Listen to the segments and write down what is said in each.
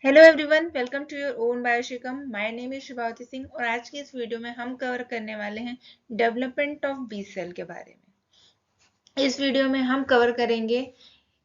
Hello everyone, welcome to your own Bioshikam. My name is Shivavati Singh और आज की इस वीडियो में हम कवर करने वाले हैं डेवलपमेंट ऑफ बी सेल के बारे में। इस वीडियो में हम कवर करेंगे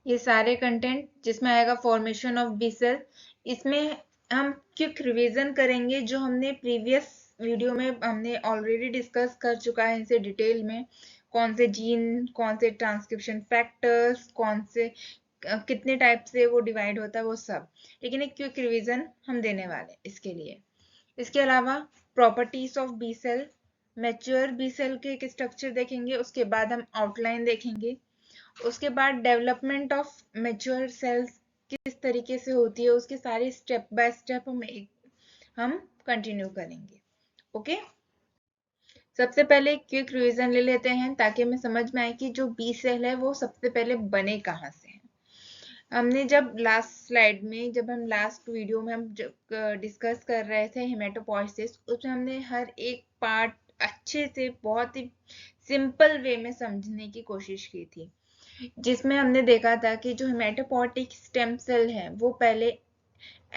ये सारे कंटेंट जिसमें आएगा फॉर्मेशन ऑफ बी सेल। इसमें हम क्विक रिवीजन करेंगे जो हमने प्रीवियस वीडियो में हमने ऑलरेडी डिस्कस कर चुका है इनसे डिटेल में। कौन से जीन, कौन से ट्रांसक्रिप्शन फैक्टर्स, कौन से कितने टाइप से वो डिवाइड होता है, वो सब। लेकिन एक क्विक रिवीजन हम देने वाले हैं इसके लिए। इसके अलावा properties of B cell, mature B cell के एक स्ट्रक्चर देखेंगे। उसके बाद हम आउटलाइन देखेंगे। उसके बाद डेवलपमेंट ऑफ मैच्योर सेल्स किस तरीके से होती है, उसके सारे स्टेप बाय स्टेप हम कंटिन्यू करेंगे। ओके, सबसे पहले क्विक रिवीजन ले लेते हैं ताकि हमें समझ में आए कि जो बी सेल है वो सबसे पहले बने कहाँ से है। हमने जब लास्ट स्लाइड में, जब हम लास्ट वीडियो में हम डिस्कस कर रहे थे हेमेटोपोइसिस, उसमें हमने हर एक पार्ट अच्छे से बहुत ही सिंपल वे में समझने की कोशिश की थी, जिसमें हमने देखा था कि जो हेमेटोपोइटिक स्टेम सेल है वो पहले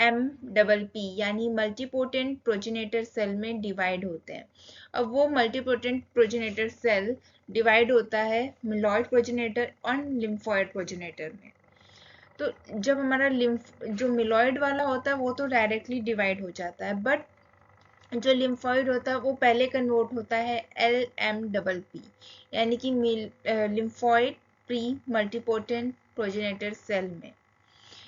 MPP यानी मल्टीपोटेंट प्रोजेनेटर सेल में डिवाइड होते हैं। अब वो मल्टीपोटेंट प्रोजेनेटर सेल डिवाइड होता है मिलॉइड प्रोजेनेटर और लिम्फोइड प्रोजेनेटर में। तो जब हमारा लिम्फ जो मिलॉइड वाला होता है वो तो डायरेक्टली डिवाइड हो जाता है, बट जो लिम्फॉइड होता है वो पहले कन्वर्ट होता है LMPP यानी कि lymphoid pre multipotent progenitor cell में।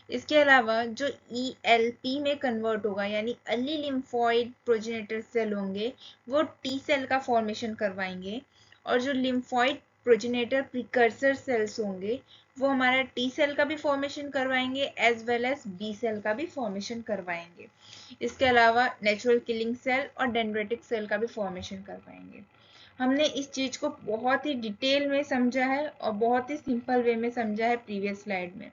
इसके अलावा जो ELP में कन्वर्ट होगा यानी अर्ली लिम्फॉइड प्रोजेनेटर सेल होंगे वो टी सेल का फॉर्मेशन करवाएंगे, और जो लिम्फॉइड प्रोजेनेटर प्रिकर्सर सेल्स होंगे वो हमारा टी सेल का भी फॉर्मेशन करवाएंगे as well as B cell का भी फॉर्मेशन करवाएंगे। इसके अलावा नेचुरल किलिंग सेल और डेंड्रेटिक सेल का भी फॉर्मेशन करवाएंगे। हमने इस चीज को बहुत ही डिटेल में समझा है और बहुत ही सिंपल वे में समझा है प्रीवियस स्लाइड में।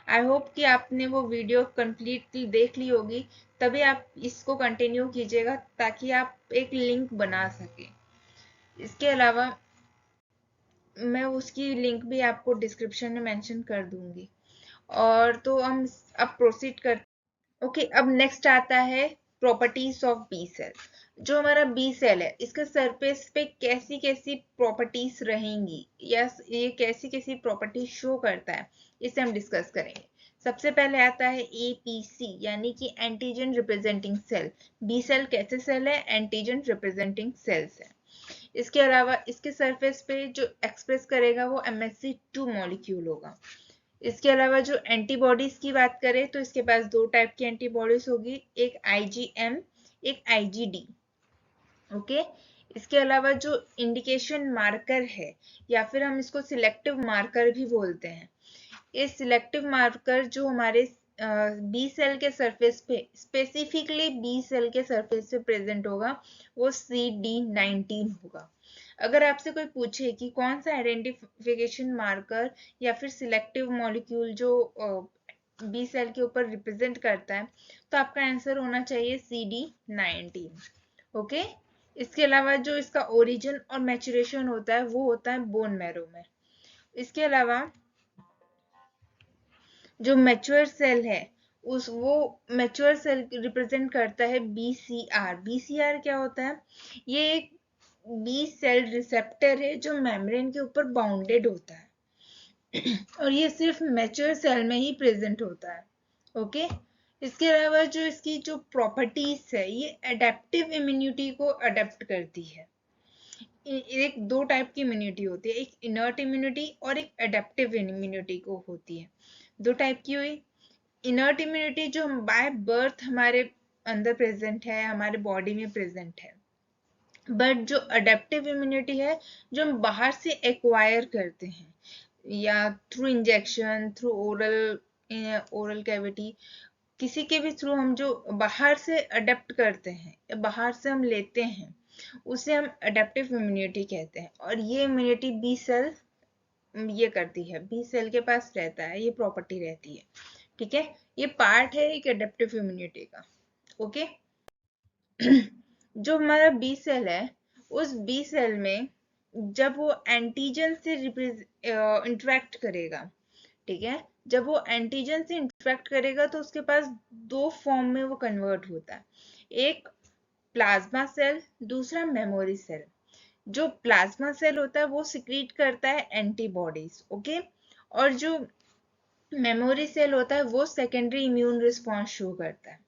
आई होप कि आपने वो वीडियो कंप्लीटली देख ली होगी, तभी आप इसको कंटिन्यू कीजिएगा ताकि आप एक लिंक बना सके। इसके अलावा मैं उसकी लिंक भी आपको डिस्क्रिप्शन में मेंशन कर दूंगी। और तो हम अब प्रोसीड कर। ओके, अब नेक्स्ट आता है प्रॉपर्टीज ऑफ बी सेल। जो हमारा बी सेल है इसके सरफेस पे कैसी कैसी प्रॉपर्टीज रहेंगी या ये कैसी कैसी प्रॉपर्टीज शो करता है, इसे हम डिस्कस करेंगे। सबसे पहले आता है APC यानी कि antigen representing cell. B cell कैसे सेल है? एंटीजन रिप्रेजेंटिंग सेल्स है। इसके अलावा इसके सरफेस पे जो एक्सप्रेस करेगा वो MSC2 मॉलिक्यूल होगा। इसके अलावा जो एंटीबॉडीज की बात करें तो इसके पास दो टाइप की एंटीबॉडीज होगी, एक IgM, एक IgD। ओके, इसके अलावा जो इंडिकेशन मार्कर है या फिर हम इसको सिलेक्टिव मार्कर भी बोलते हैं, ये सिलेक्टिव मार्कर जो हमारे बी सेल के सरफेस पे, स्पेसिफिकली बी सेल के सरफेस पे प्रेजेंट होगा, वो CD19 होगा। अगर आपसे कोई पूछे कि कौन सा आइडेंटिफिकेशन मार्कर या फिर सिलेक्टिव मॉलिक्यूल जो बी सेल के ऊपर रिप्रेजेंट करता है, तो आपका आंसर होना चाहिए CD19। ओके, इसके अलावा जो इसका ओरिजिन और मैचुरेशन होता है वो होता है बोन मैरो में। इसके अलावा जो मैच्योर सेल है उस वो मैच्योर सेल रिप्रेजेंट करता है BCR। BCR क्या होता है? ये एक बी सेल रिसेप्टर है जो मेम्ब्रेन के ऊपर बाउंडेड होता है और ये सिर्फ मैच्योर सेल में ही प्रेजेंट होता है। ओके, इसके अलावा जो इसकी जो प्रॉपर्टीज है ये एडेप्टिव इम्यूनिटी को अडेप्ट करती है। एक दो टाइप की इम्यूनिटी होती है, एक इनर्ट इम्यूनिटी और एक एडेप्टिव इम्यूनिटी को होती है। दो टाइप की हुई। इनर्ट इम्यूनिटी जो बाय बर्थ हमारे अंदर प्रेजेंट है, हमारे बॉडी में प्रेजेंट है, बट जो अडेप्टिव इम्यूनिटी है जो हम बाहर से एक्वायर करते हैं या through injection, through oral cavity, किसी के भी थ्रू हम जो बाहर से अडेप्ट करते हैं या बाहर से हम लेते हैं, उसे हम अडेप्टिव इम्यूनिटी कहते हैं। और ये इम्यूनिटी बी सेल ये करती है, बी सेल के पास रहता है, ये प्रॉपर्टी रहती है। ठीक है, ये पार्ट है एक एडेप्टिव इम्यूनिटी का। ओके, जो हमारा बी सेल है उस बी सेल में जब वो एंटीजन से इंटरेक्ट करेगा, ठीक है, जब वो एंटीजन से इंटरेक्ट करेगा तो उसके पास दो फॉर्म में वो कन्वर्ट होता है, एक प्लाज्मा सेल, दूसरा मेमोरी सेल। जो प्लाज्मा सेल होता है वो सिक्रीट करता है एंटीबॉडीज, ओके, और जो मेमोरी सेल होता है वो सेकेंडरी इम्यून रिस्पॉन्स शो करता है।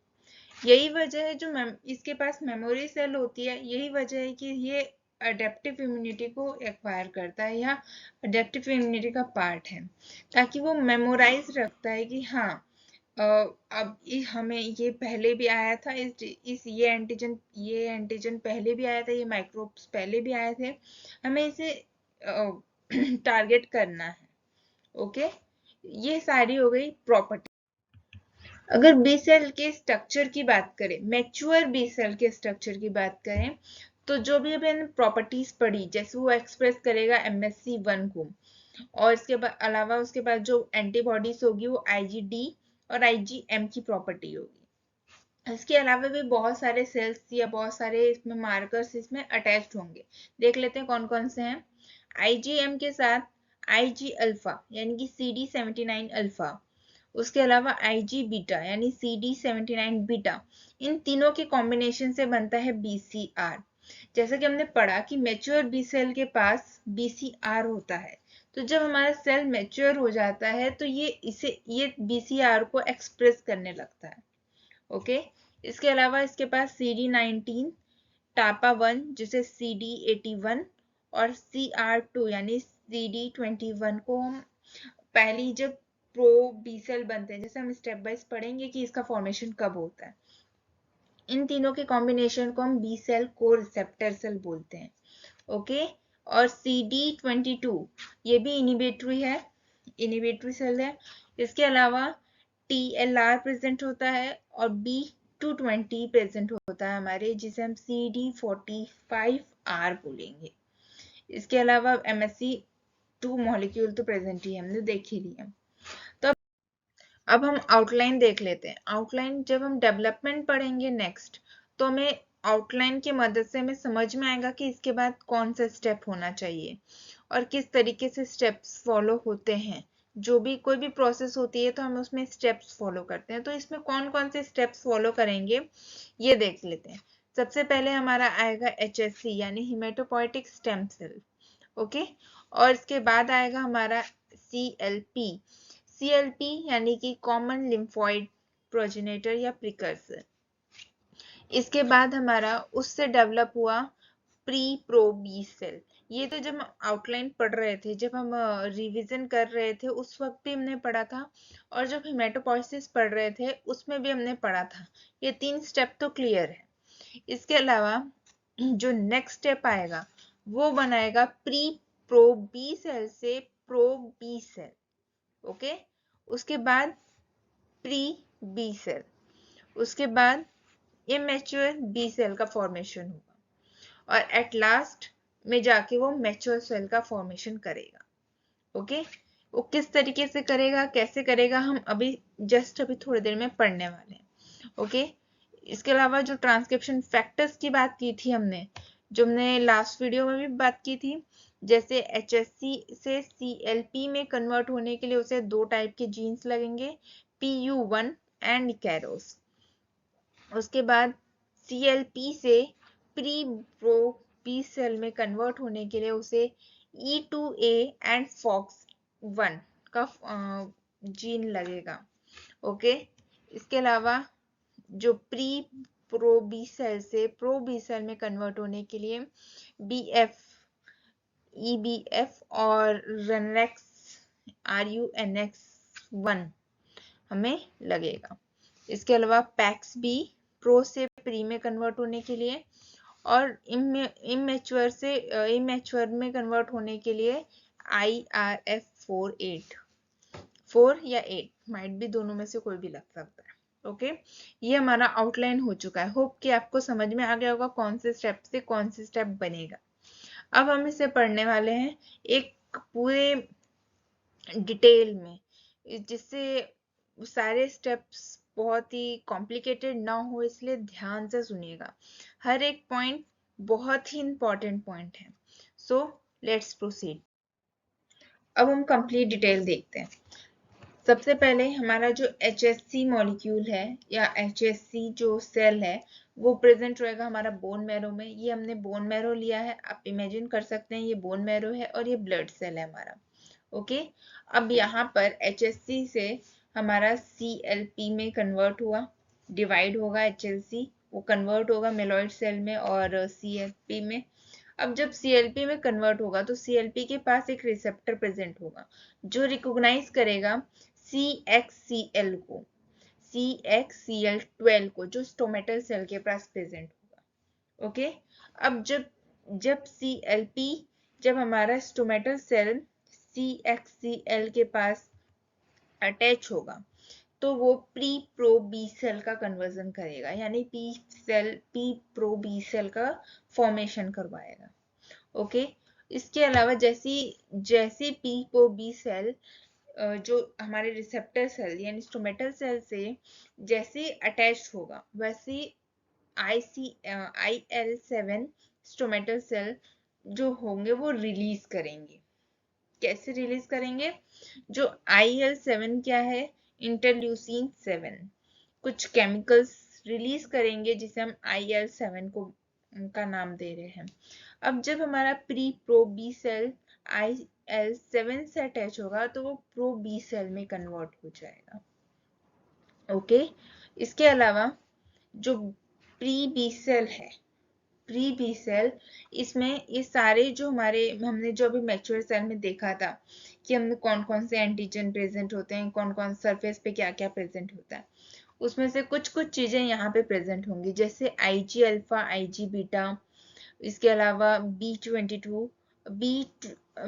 यही वजह है जो इसके पास मेमोरी सेल होती है, यही वजह है कि ये अडेप्टिव इम्यूनिटी को एक्वायर करता है या अडेप्टिव इम्यूनिटी का पार्ट है, ताकि वो मेमोराइज रखता है कि हाँ अब हमें ये पहले भी आया था, इस ये एंटीजन पहले भी आया था, ये माइक्रोब्स पहले भी आए थे, हमें इसे टारगेट करना है। ओके, ये सारी हो गई प्रॉपर्टी। अगर बी सेल के स्ट्रक्चर की बात करें, मैच्योर बी सेल के स्ट्रक्चर की बात करें, तो जो भी अभी हमने प्रॉपर्टीज पढ़ी, जैसे वो एक्सप्रेस करेगा MSC1 को, और इसके अलावा उसके बाद जो एंटीबॉडीज होगी वो IgD और IgM की प्रॉपर्टी होगी। इसके अलावा भी बहुत सारे सेल्स या बहुत सारे इसमें मार्कर्स इसमें अटैच्ड होंगे। देख लेते हैं कौन कौन से हैं। IgM के साथ Ig अल्फा यानी कि CD79 अल्फा, उसके अलावा Ig बीटा यानी CD79 बीटा, इन तीनों के कॉम्बिनेशन से बनता है BCR। जैसा कि हमने पढ़ा कि मैच्योर बी सेल के पास BCR होता है, तो जब हमारा सेल मैच्योर हो जाता है तो ये BCR को एक्सप्रेस करने लगता है। ओके, इसके अलावा इसके पास CD19 टापा 1 जिसे CD81 और CR2 यानी CD21 को हम पहली जब प्रो बी सेल बनते हैं, जैसे हम स्टेप बाइज पढ़ेंगे कि इसका फॉर्मेशन कब होता है, इन तीनों के कॉम्बिनेशन को हम बी सेल को रिसेप्टर सेल बोलते हैं। ओके, और CD22 ये भी इनिबिटरी है, इनिबिटरी सेल है। इसके अलावा TLR प्रेजेंट होता है और B220 प्रेजेंट होता है हमारे, जिसे हम CD45R बोलेंगे। इसके अलावा MSC2 मॉलिक्यूल तो प्रेजेंट ही हमने देख ही लिया। तो अब हम आउटलाइन देख लेते हैं। आउटलाइन जब हम डेवलपमेंट पढ़ेंगे नेक्स्ट, तो हमें आउटलाइन की मदद से हमें समझ में आएगा कि इसके बाद कौन सा स्टेप होना चाहिए और किस तरीके से स्टेप्स फॉलो होते हैं। जो भी कोई भी प्रोसेस होती है तो हम उसमें स्टेप्स फॉलो करते हैं, तो इसमें कौन कौन से स्टेप्स फॉलो करेंगे ये देख लेते हैं। सबसे पहले हमारा आएगा HSC यानी हिमेटोपोइटिक स्टेम सेल, ओके, और इसके बाद आएगा हमारा CLP यानी कि कॉमन लिम्फोइड प्रोजेनेटर या प्रिकर्सर। इसके बाद हमारा उससे डेवलप हुआ प्री प्रो बी सेल। ये तो जब हम आउटलाइन पढ़ रहे थे, जब हम रिवीजन कर रहे थे उस वक्त भी हमने पढ़ा था, और जब हिमेटोपोइसिस पढ़ रहे थे उसमें भी हमने पढ़ा था। ये 3 स्टेप तो क्लियर है। इसके अलावा जो नेक्स्ट स्टेप आएगा वो बनाएगा प्री प्रो बी सेल से प्रो बी सेल, ओके, उसके बाद प्री बी सेल, उसके बाद इमेच्योर बी सेल का फॉर्मेशन होगा, और एट लास्ट में जाके वो मैच्योर सेल का फॉर्मेशन करेगा। ओके, वो किस तरीके से करेगा, कैसे करेगा, हम अभी अभी थोड़ी देर में पढ़ने वाले हैं। ओके, इसके अलावा जो ट्रांसक्रिप्शन फैक्टर्स की बात की थी हमने, जो हमने लास्ट वीडियो में भी बात की थी, जैसे HSC से CLP में कन्वर्ट होने के लिए उसे 2 टाइप के जीन्स लगेंगे, PU1 एंड कैरोस। उसके बाद CLP से प्री प्रो बी सेल में कन्वर्ट होने के लिए उसे E2A एंड FOX1 का जीन लगेगा। ओके, इसके अलावा जो प्री प्रो बी सेल से प्रो बी सेल में कन्वर्ट होने के लिए BF, EBF और RUNX1 हमें लगेगा। इसके अलावा पैक्स बी प्रो से प्री में कन्वर्ट होने के लिए, और इमेच्योर में कन्वर्ट होने के लिए IRF48, 4 या 8 माइट भी, दोनों में से कोई भी लग सकता है। ओके, ये हमारा आउटलाइन हो चुका है। होप कि आपको समझ में आ गया होगा कौन से स्टेप से कौन से स्टेप बनेगा। अब हम इसे पढ़ने वाले हैं एक पूरे डिटेल में, जिससे सारे स्टेप्स बहुत ही कॉम्प्लिकेटेड ना हो, इसलिए ध्यान से सुनिएगा। हर एक पॉइंट बहुत ही इंपॉर्टेंट पॉइंट है। So let's proceed. अब हम कंप्लीट डिटेल देखते हैं। सबसे पहले हमारा जो HSC मॉलिक्यूल है या HSC जो सेल है वो प्रेजेंट रहेगा हमारा बोन मैरो में। ये हमने बोन मैरो लिया है, आप इमेजिन कर सकते हैं ये बोन मैरो है और ये ब्लड सेल है हमारा। ओके, अब यहाँ पर HSC से हमारा CLP में कन्वर्ट हुआ, डिवाइड होगा HLC, वो कन्वर्ट होगा मेलॉइड सेल में और CLP में। अब जब CLP में कन्वर्ट होगा तो CLP के पास एक रिसेप्टर प्रेजेंट होगा जो रिकॉग्नाइज करेगा CXCL को, CXCL12 को, जो स्टोमेटल सेल के पास प्रेजेंट होगा। ओके, अब जब CLP, जब हमारा स्टोमेटल सेल CXCL के पास अटैच होगा तो वो प्री प्रो बी सेल का कन्वर्जन करेगा, यानी पी प्रो बी सेल का फॉर्मेशन करवाएगा। ओके, इसके अलावा जैसी जैसी पी प्रो बी सेल जो हमारे रिसेप्टर सेल यानी स्टोमेटल सेल से जैसे अटैच होगा वैसे IL7 स्टोमेटल सेल जो होंगे वो रिलीज करेंगे। कैसे रिलीज करेंगे? जो IL7 क्या है? इंटरल्यूसिन 7 कुछ केमिकल्स रिलीज करेंगे जिसे हम IL7 को का नाम दे रहे हैं। अब जब हमारा pre pro B cell IL7 से अटैच होगा तो वो प्रो बी सेल में कन्वर्ट हो जाएगा। ओके, इसके अलावा जो प्री बी सेल है, प्री बी सेल, इसमें ये सारे जो हमारे हमने जो अभी मैच्योर सेल में देखा था कि हमने कौन कौन से एंटीजन प्रेजेंट होते हैं, कौन कौन सरफेस पे क्या क्या प्रेजेंट होता है, उसमें से कुछ कुछ चीजें यहाँ पे प्रेजेंट होंगी, जैसे IG अल्फा, IG बीटा, इसके अलावा B22,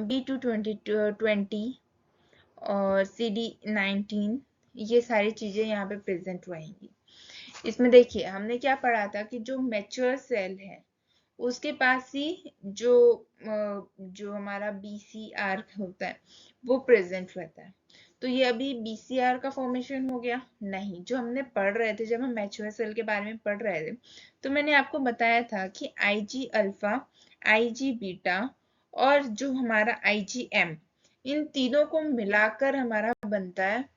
B220 और CD19, ये सारी चीजें यहाँ पे प्रेजेंट रहेंगी। इसमें देखिए हमने क्या पढ़ा था कि जो मैच्योर सेल है उसके पास ही जो हमारा BCR होता है वो प्रेजेंट रहता है। तो ये अभी BCR का फॉर्मेशन हो गया? नहीं, जो हमने पढ़ रहे थे, जब हम मैच्योर सेल के बारे में पढ़ रहे थे तो मैंने आपको बताया था कि IG अल्फा, IG बीटा और जो हमारा IgM, इन तीनों को मिलाकर हमारा बनता है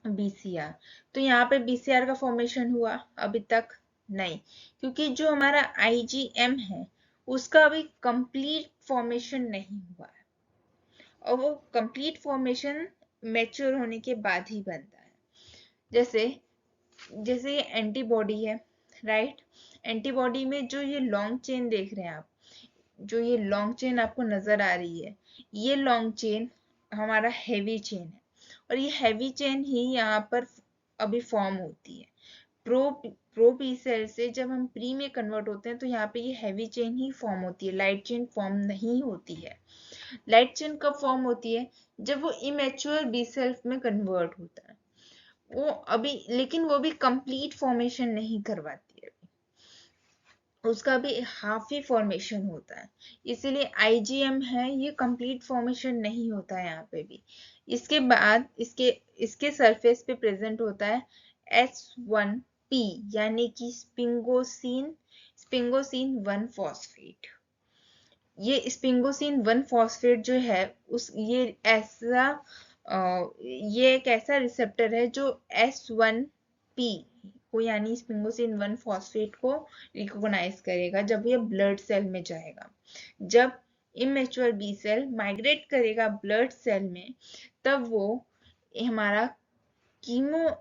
BCR। तो यहाँ पे BCR का फॉर्मेशन हुआ? अभी तक नहीं, क्योंकि जो हमारा IgM है उसका अभी कंप्लीट फॉर्मेशन नहीं हुआ है और वो कंप्लीट फॉर्मेशन मैच्योर होने के बाद ही बनता है। जैसे जैसे ये एंटीबॉडी है, राइट? एंटीबॉडी में जो ये लॉन्ग चेन देख रहे हैं आप, जो ये लॉन्ग चेन आपको नजर आ रही है, ये लॉन्ग चेन हमारा हेवी चेन है और ये हेवी चेन ही यहाँ पर अभी फॉर्म होती है। प्रो बी सेल से जब हम प्री में कन्वर्ट होते हैं तो यहाँ पे ये हैवी चेन ही फॉर्म होती है, लाइट चेन फॉर्म नहीं होती है। लाइट चेन कब फॉर्म होती है? जब वो इमेच्योर बी सेल्स में कन्वर्ट होता है वो अभी, लेकिन वो भी कंप्लीट फॉर्मेशन नहीं करवाती है, उसका भी हाफ ही फॉर्मेशन होता है। इसीलिए IgM है, ये कंप्लीट फॉर्मेशन नहीं होता है यहाँ पे भी। इसके बाद इसके सरफेस पे प्रेजेंट होता है S1P यानी कि स्पिंगोसिन 1 फॉस्फेट। ये स्पिंगोसिन 1 फॉस्फेट जो है ये एक ऐसा रिसेप्टर है जो S1P को यानी स्पिंगोसिन 1 फॉस्फेट को रिकॉग्नाइज करेगा जब ये ब्लड सेल में जाएगा। जब इमेच्योर बी सेल माइग्रेट करेगा ब्लड सेल में तब वो हमारा कीमो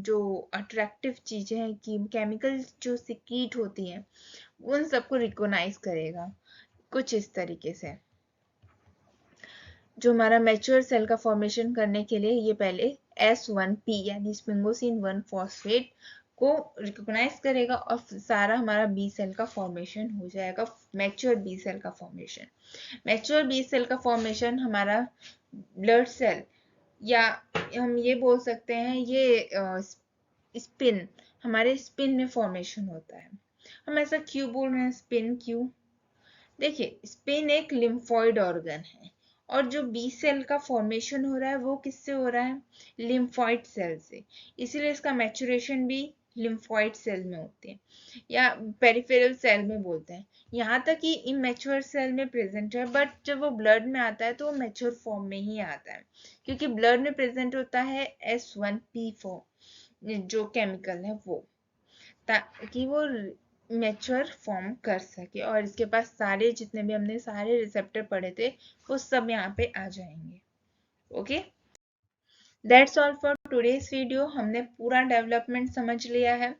जो अट्रैक्टिव चीजें हैं, केमिकल जो सिक्रीट होती हैं उन सबको रिकॉग्नाइज करेगा कुछ इस तरीके से। जो हमारा मैच्योर सेल का फॉर्मेशन करने के लिए ये पहले S1P यानी स्पिंगोसिन 1 फॉस्फेट को रिकॉग्नाइज करेगा और सारा हमारा बी सेल का फॉर्मेशन हो जाएगा, मैच्योर बी सेल का फॉर्मेशन। मैच्योर बी सेल का फॉर्मेशन हमारा ब्लड सेल या हम ये बोल सकते हैं ये स्पिन, हमारे स्पिन में फॉर्मेशन होता है। हम ऐसा क्यों बोल रहे हैं स्पिन क्यों? देखिए स्पिन एक लिम्फोइड ऑर्गन है और जो बी सेल का फॉर्मेशन हो रहा है वो किससे हो रहा है? लिम्फोइड सेल से, इसीलिए इसका मैच्योरेशन भी लिम्फोइड सेल में होते हैं या पेरिफेरल सेल में बोलते हैं। यहाँ तक कि इमेच्योर सेल में प्रेजेंट है, बट जब वो ब्लड में आता है तो वो मैच्योर फॉर्म में ही आता है, क्योंकि ब्लड में प्रेजेंट होता है S1P4 जो केमिकल है वो, ताकि वो मैच्योर फॉर्म कर सके और इसके पास सारे जितने भी हमने सारे रिसेप्टर पढ़े थे वो सब यहाँ पे आ जाएंगे। Okay, that's all for today's video. हमने पूरा डेवलपमेंट समझ लिया है।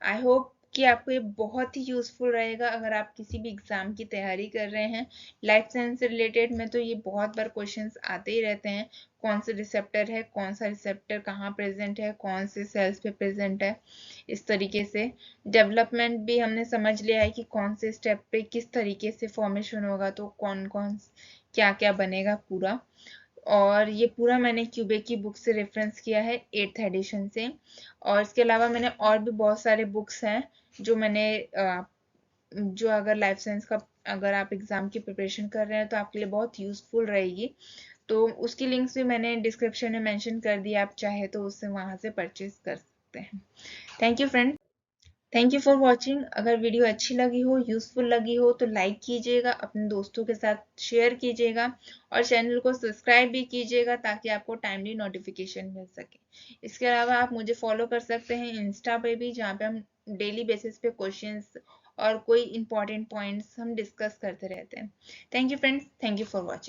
आई होप कि आपको ये बहुत ही यूजफुल रहेगा अगर आप किसी भी एग्जाम की तैयारी कर रहे हैं। लाइफ साइंस से रिलेटेड में तो ये बहुत बार क्वेश्चंस आते ही रहते हैं, कौन से रिसेप्टर है, कौन सा रिसेप्टर कहाँ प्रेजेंट है, कौन से सेल्स पे प्रेजेंट है। इस तरीके से डेवलपमेंट भी हमने समझ लिया है कि कौन से स्टेप पे किस तरीके से फॉर्मेशन होगा, तो कौन कौन क्या क्या बनेगा पूरा। और ये पूरा मैंने क्यूबेक की बुक से रेफरेंस किया है 8th एडिशन से, और इसके अलावा मैंने और भी बहुत सारे बुक्स हैं जो मैंने जो अगर लाइफ साइंस का अगर आप एग्जाम की प्रिपरेशन कर रहे हैं तो आपके लिए बहुत यूजफुल रहेगी, तो उसकी लिंक्स भी मैंने डिस्क्रिप्शन में मेंशन कर दी, आप चाहे तो उससे वहां से परचेज कर सकते हैं। Thank you friend, thank you for watching. अगर वीडियो अच्छी लगी हो, यूजफुल लगी हो तो लाइक कीजिएगा, अपने दोस्तों के साथ शेयर कीजिएगा और चैनल को सब्सक्राइब भी कीजिएगा ताकि आपको टाइमली नोटिफिकेशन मिल सके। इसके अलावा आप मुझे फॉलो कर सकते हैं इंस्टा पे भी, जहाँ पे हम डेली बेसिस पे क्वेश्चंस और कोई इंपॉर्टेंट पॉइंट्स हम डिस्कस करते रहते हैं। Thank you friends, thank you for watching.